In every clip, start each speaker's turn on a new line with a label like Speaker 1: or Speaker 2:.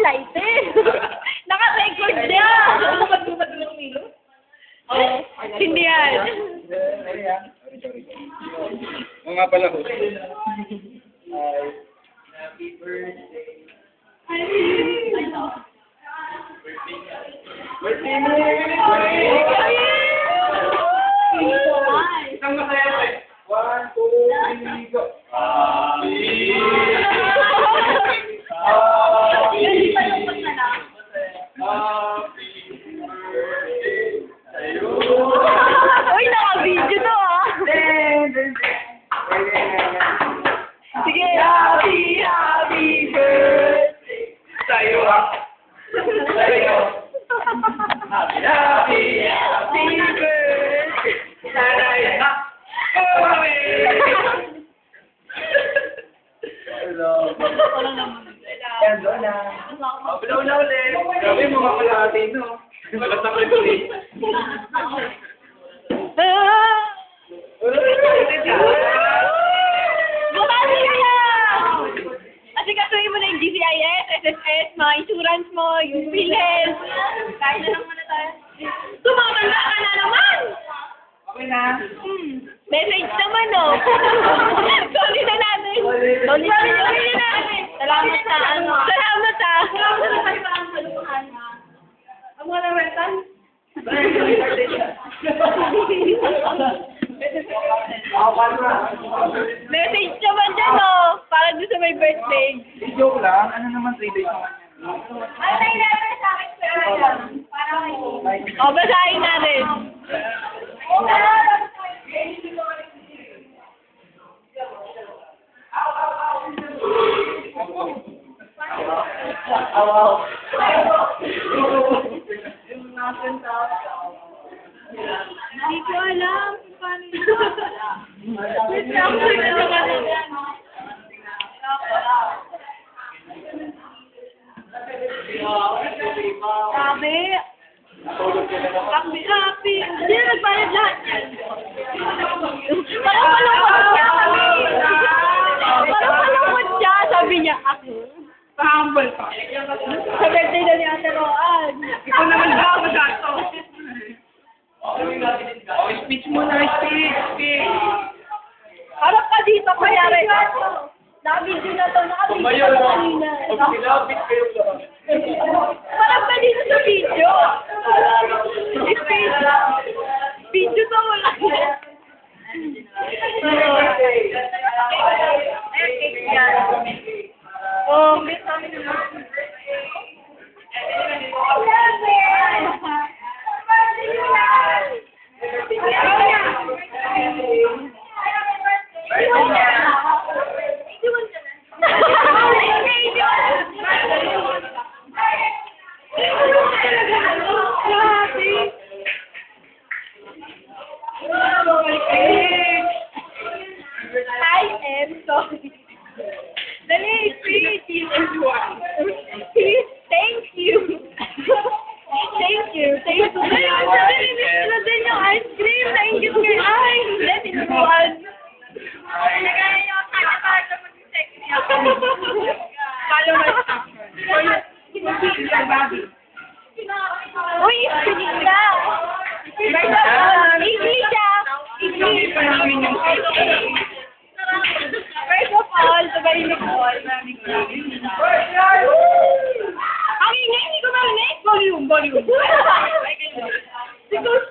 Speaker 1: excited. Naka-record niya.
Speaker 2: Lumad-lumad ng Milo?
Speaker 1: Hindi yan.
Speaker 3: Oo nga pala ho.
Speaker 2: Happy birthday. Birthday mo! Isang masaya ba? 1, 2, 3, go! Happy! Happy! Happy birthday sa'yo!
Speaker 1: Uy, naka-video to Sige.
Speaker 2: Happy birthday sa'yo! Sa'yo! Happy birthday! Sana'y hello! Hello na! Blow na ulit! Grabe mga kalahati, no? Malatak rin ulit.
Speaker 1: Bukati ka na! Kasi kasuhin mo na yung GCIS, SSS, mga insurance mo, yung PhilHealth. Kahit na lang muna tayo. Tumamanda ka na naman!
Speaker 2: Okay na?
Speaker 1: Message naman, no? Sorry na natin. Sorry na natin. Salamat sa ano. Salamat sa. Ang mga nawentan? Message naman dyan, no? Para doon sa may birthday.
Speaker 2: Joke lang. Ano naman 3 days naman yan?
Speaker 1: Ano na ilapit sa akin? O, basahin natin. Hindi ko alam kung paano yun. Wait lang, Sabi. Happy. Hindi na nagbayad lahat yan. Parang malungkot siya. Parang malungkot siya. Sabi niya, ako.
Speaker 2: Pahambal pa.
Speaker 1: Sa birthday na ni Ate Roan.
Speaker 2: Ikaw naman ba ako gato? Oh, speech mo na, speech.
Speaker 1: Harap ka dito, kaya rin. Naka-video na to. Naka-video na kanina.
Speaker 2: Sinabit kayo lahat.
Speaker 1: Harap ka dito sa video. Video to wala. Oh, miss namin naman. I am sorry. Dali, please. Please, thank you. Thank you. Thank you. Dali, na din yung ice cream. Thank you, kay Ay. Let it go. Nagaya yung kanya para sa mag-check niya. Follow my Uy, English ka. English ka. English. First of all, sabay ni Paul. Ang ingay, hindi ko marinig. Volume. Because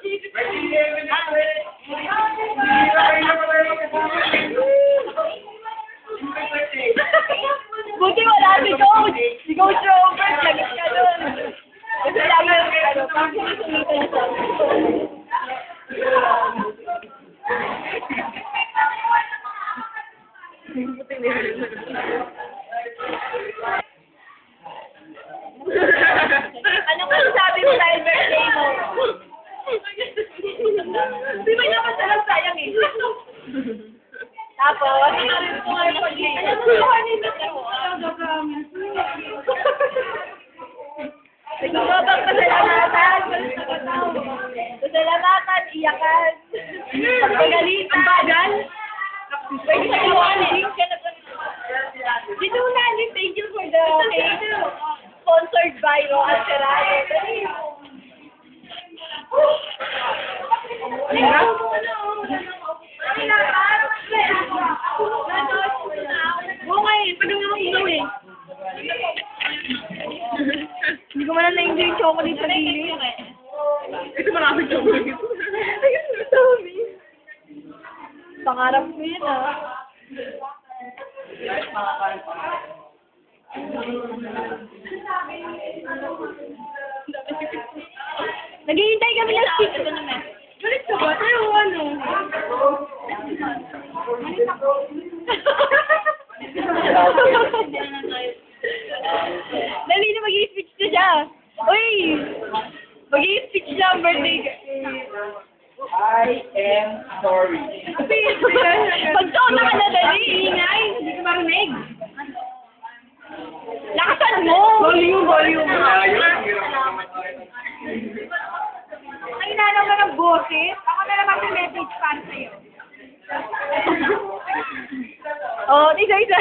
Speaker 1: buti wala si Coach. Si Coach Robert, lagit ka doon. Kasi lagi yung ano ka sabi mo dahil birthday mo? Di ba naman talagang sayang eh? Tapos, nagbabang pasalamatan. Pasalamatan, iyakan. Pagpagalit. Ang bagal. Pwede sa iwanin. Dito na, thank you for the cake. Sponsor. Hindi ko man na-enjoy yung chocolate sa gilid.
Speaker 2: Ito maraming chocolate.
Speaker 1: Pangarap ko yun, ah. Naghihintay kami ng speech. Galit ka ba? Tayo, ano? Dali na mag-i-speech na siya. Uy! Mag-i-speech siya ang birthday.
Speaker 2: I am sorry.
Speaker 1: Pagtaon na ka na, dali. Ingay. Hindi ka marinig. Lakasan mo! Volume. Ang inanaw ka ng boses. Ako na lang mag-message para sa'yo. Oh, isa-isa.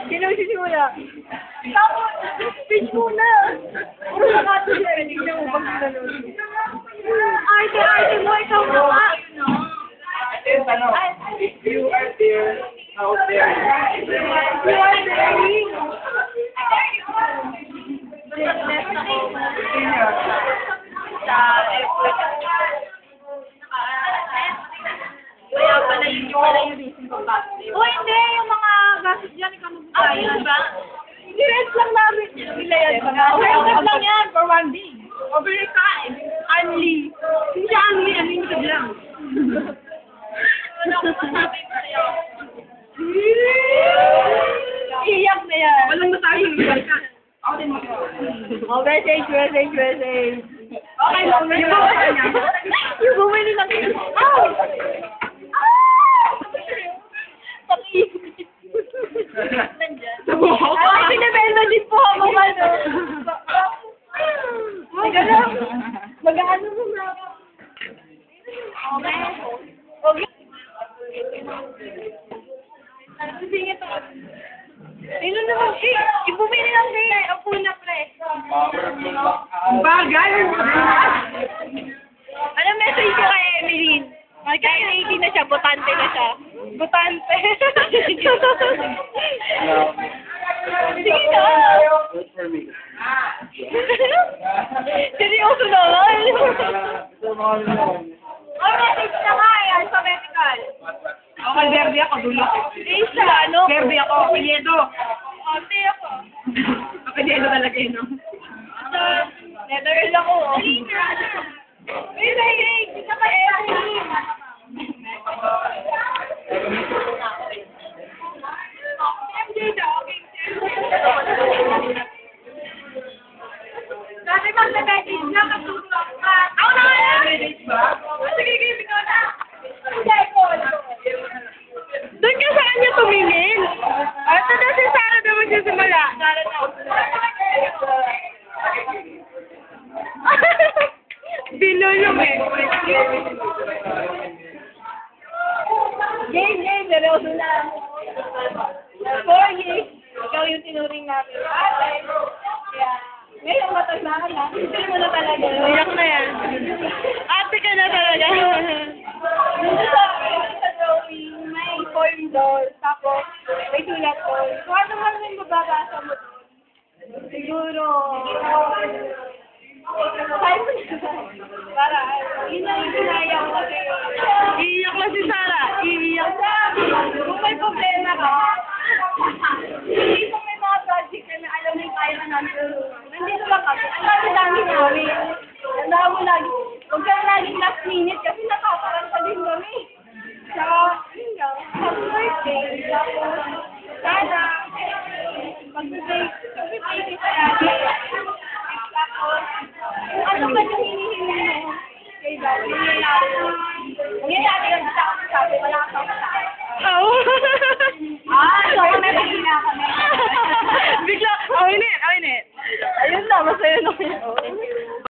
Speaker 1: Sino sisimula? Tapos, speech muna. Puro na ka ito siya. Hindi siya mo pag sinanod. Arte mo, ikaw na.
Speaker 2: Yes, ano? You are there, out there.
Speaker 1: You are very... Kaya pala yung reason ko ba? O hindi, yung mga gastos dyan, ikaw magbabayad. Ba? I-rent lang namin. Bilayan pa nga. Rent lang yan for 1 day. Over time. Only. Hindi siya only, unlimited lang. Ano ako masabi ko sa'yo? Iyak na yan. Walang masabi yung iyak ka. Ako din mag- Oh, message. Okay, yung bumili ng... Ow! Ay, pinabenta din po ako, ano. Teka lang. Mag-ano mo na ako. Okay. Singit ako. Sino naman? Ibumili lang kayo. Apo na, pre. Bagay! Ano message ko kay Emeline? Kaya 18 na siya, botante na siya. Botante. Sige na.
Speaker 3: Good for me.
Speaker 1: Seryoso naman.
Speaker 3: Ito mga naman.
Speaker 1: Oh, message na nga eh, alphabetical.
Speaker 2: Okay, verde ako, dulo.
Speaker 1: Isa, ano?
Speaker 2: Verde ako, apelyedo.
Speaker 1: Ate ako.
Speaker 2: Apelyedo talaga yun, no?
Speaker 1: Netherlands ako. Wait, isa pa Evelyn. MJ daw, okay. Dati mag-message lang, katulog ka. Ako na nga yan! Sige, ikaw na. Hindi ko. Doon ka sa kanya tumingin. Ito na si Sarah na magsisimula. Sarah na. Binulong eh. Game, seryoso na. Sorry. Ikaw yung tinuring namin. Kaya, ngayon mataglaan na. Hindi mo na talaga. Iyak na yan. Ate ka na talaga. Sa drawing, may form doon. Tapos, may sulat doon. Kung ano man yung mababasa mo doon. Siguro, para, yun ang ginaya ko kasi. Iiyak na si Sarah. Iiyak na. Kung may problema ka, hindi kung may mga project na alam mo yung kaya na namin. Nandito lang kami. Ang dami namin. Tandaan mo lagi. Huwag ka na laging last minute kasi nakakaranta din kami. Saka, yun lang. Happy birthday. Tapos, sana, mag-birthday sa natin. Tapos, ano ba yung hinihingi mo? Kay Daddy? Ngayon